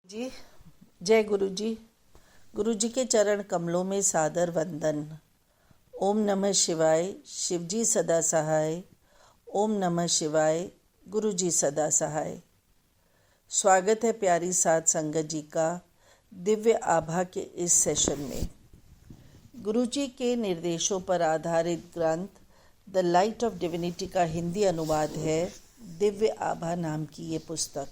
जी जय गुरु जी। गुरु जी के चरण कमलों में सादर वंदन। ओम नमः शिवाय, शिव जी सदा सहाय। ओम नमः शिवाय, गुरु जी सदा सहाय। स्वागत है प्यारी साध संगत जी का दिव्य आभा के इस सेशन में। गुरु जी के निर्देशों पर आधारित ग्रंथ द लाइट ऑफ डिविनिटी का हिंदी अनुवाद है दिव्य आभा नाम की ये पुस्तक।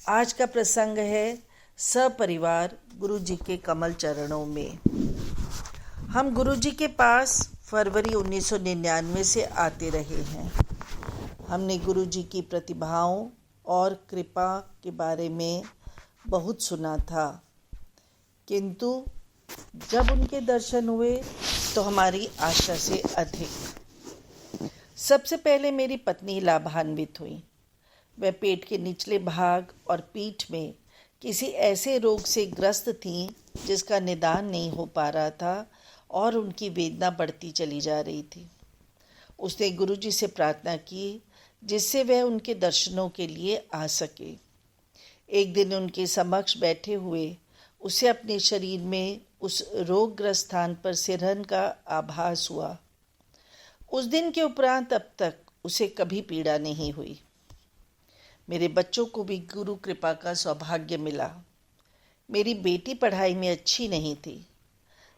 आज का प्रसंग है सपरिवार गुरु जी के कमल चरणों में। हम गुरु जी के पास फरवरी 1999 से आते रहे हैं। हमने गुरु जी की प्रतिभाओं और कृपा के बारे में बहुत सुना था, किंतु जब उनके दर्शन हुए तो हमारी आशा से अधिक। सबसे पहले मेरी पत्नी लाभान्वित हुई। वह पेट के निचले भाग और पीठ में किसी ऐसे रोग से ग्रस्त थीं जिसका निदान नहीं हो पा रहा था और उनकी वेदना बढ़ती चली जा रही थी। उसने गुरुजी से प्रार्थना की जिससे वह उनके दर्शनों के लिए आ सके। एक दिन उनके समक्ष बैठे हुए उसे अपने शरीर में उस रोगग्रस्त स्थान पर सिरहन का आभास हुआ। उस दिन के उपरांत अब तक उसे कभी पीड़ा नहीं हुई। मेरे बच्चों को भी गुरु कृपा का सौभाग्य मिला। मेरी बेटी पढ़ाई में अच्छी नहीं थी।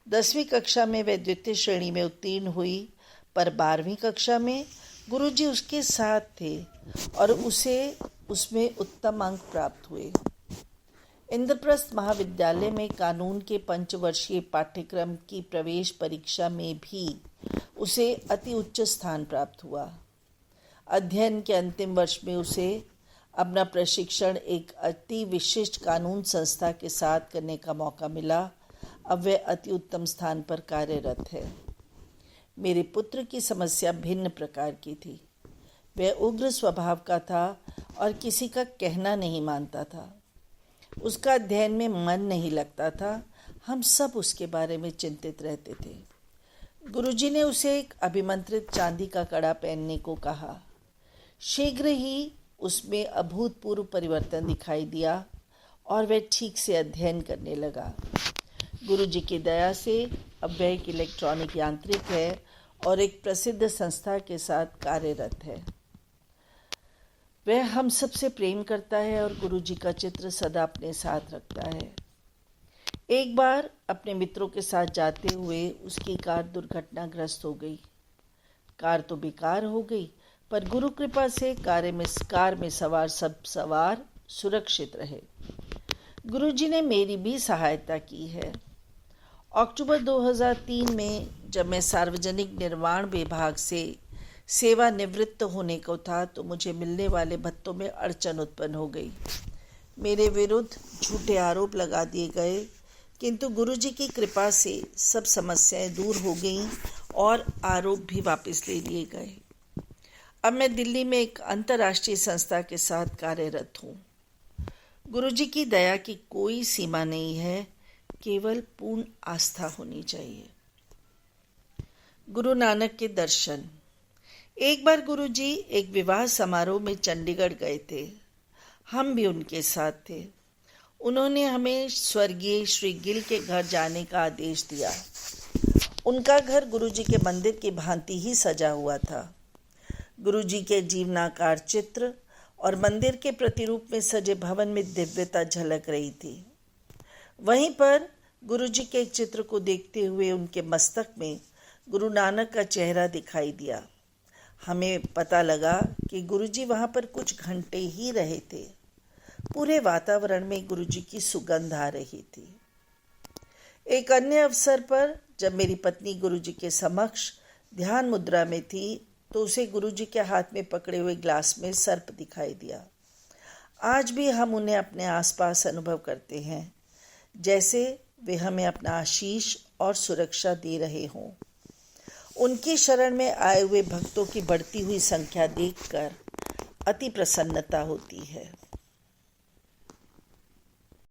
10वीं कक्षा में वह द्वितीय श्रेणी में उत्तीर्ण हुई, पर 12वीं कक्षा में गुरुजी उसके साथ थे और उसे उसमें उत्तम अंक प्राप्त हुए। इंद्रप्रस्थ महाविद्यालय में कानून के 5 वर्षीय पाठ्यक्रम की प्रवेश परीक्षा में भी उसे अति उच्च स्थान प्राप्त हुआ। अध्ययन के अंतिम वर्ष में उसे अपना प्रशिक्षण एक अति विशिष्ट कानून संस्था के साथ करने का मौका मिला। अब वह अति उत्तम स्थान पर कार्यरत है। मेरे पुत्र की समस्या भिन्न प्रकार की थी। वह उग्र स्वभाव का था और किसी का कहना नहीं मानता था। उसका अध्ययन में मन नहीं लगता था। हम सब उसके बारे में चिंतित रहते थे। गुरुजी ने उसे एक अभिमंत्रित चांदी का कड़ा पहनने को कहा। शीघ्र ही उसमें अभूतपूर्व परिवर्तन दिखाई दिया और वह ठीक से अध्ययन करने लगा। गुरुजी की दया से अब वह एक इलेक्ट्रॉनिक यांत्रिक है और एक प्रसिद्ध संस्था के साथ कार्यरत है। वह हम सबसे प्रेम करता है और गुरुजी का चित्र सदा अपने साथ रखता है। एक बार अपने मित्रों के साथ जाते हुए उसकी कार दुर्घटनाग्रस्त हो गई। कार तो बेकार हो गई, पर गुरु कृपा से कार में सवार सब सवार सुरक्षित रहे। गुरुजी ने मेरी भी सहायता की है। अक्टूबर 2003 में जब मैं सार्वजनिक निर्माण विभाग से सेवानिवृत्त होने को था तो मुझे मिलने वाले भत्तों में अड़चन उत्पन्न हो गई। मेरे विरुद्ध झूठे आरोप लगा दिए गए, किंतु गुरुजी की कृपा से सब समस्याएं दूर हो गईं और आरोप भी वापस ले लिए गए। अब मैं दिल्ली में एक अंतर्राष्ट्रीय संस्था के साथ कार्यरत हूँ। गुरुजी की दया की कोई सीमा नहीं है, केवल पूर्ण आस्था होनी चाहिए। गुरु नानक के दर्शन। एक बार गुरुजी एक विवाह समारोह में चंडीगढ़ गए थे। हम भी उनके साथ थे। उन्होंने हमें स्वर्गीय श्री गिल के घर जाने का आदेश दिया। उनका घर गुरुजी के मंदिर की भांति ही सजा हुआ था। गुरुजी के जीवनाकार चित्र और मंदिर के प्रतिरूप में सजे भवन में दिव्यता झलक रही थी। वहीं पर गुरुजी के एक चित्र को देखते हुए उनके मस्तक में गुरु नानक का चेहरा दिखाई दिया। हमें पता लगा कि गुरुजी वहां पर कुछ घंटे ही रहे थे। पूरे वातावरण में गुरुजी की सुगंध आ रही थी। एक अन्य अवसर पर जब मेरी पत्नी गुरुजी के समक्ष ध्यान मुद्रा में थी तो उसे गुरुजी के हाथ में पकड़े हुए ग्लास में सर्प दिखाई दिया। आज भी हम उन्हें अपने आसपास अनुभव करते हैं, जैसे वे हमें अपना आशीष और सुरक्षा दे रहे हों। उनकी शरण में आए हुए भक्तों की बढ़ती हुई संख्या देखकर अति प्रसन्नता होती है।